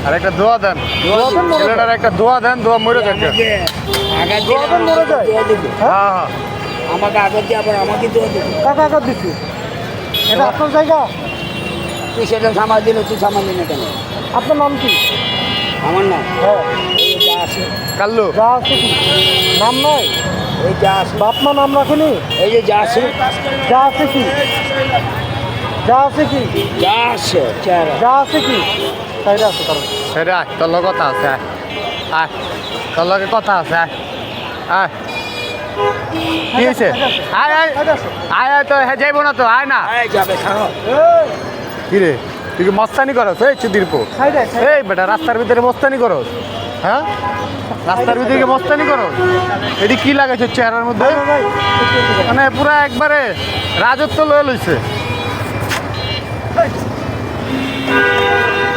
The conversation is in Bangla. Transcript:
আর একটা দোয়া দেন, ছেলেটার একটা দোয়া দেন, দোয়া মরে যাবে। হ্যাঁ হ্যাঁ, আমাকে আগত দিয়ে আবার আমাকে দোয়া দেবে। কাকা কাকা দিচ্ছি, এটা আপনার জায়গা। তুই সেটা সামাল দিলে তুই সামাল দিলে কেন? আপনার নাম কি? আমার নাম হ্যাঁ, এই যা আছে, কাল্লু। যা আছে কি নাম নাই? এই যা আছে, বাপ মা নাম রাখেনি? এই যে যা আছে, যা আছে কি? যা আছে কি? যা আছে চেহারা। যা আছে কি? তাইলে আছে কারণ সেটা আয়, তোর লগে কথা আছে, আয় আয়, তোর লগে কথা আছে, আয় আয়। কি হয়েছে? আয় আয় আয় আয়, তো হ্যাঁ যাইব না তো, আয় না। এই যাবে খাও। কি রে, তুই কি মস্তানি করস? এই চুদির পো, এই বেটা রাস্তার ভিতরে মস্তানি করস? হ্যাঁ, রাস্তার ভিতরে কি মস্তানি করস? এটি কি লাগাইছে চেহারার মধ্যে? মানে পুরা একবারে রাজত্ব লয়ে লইছে।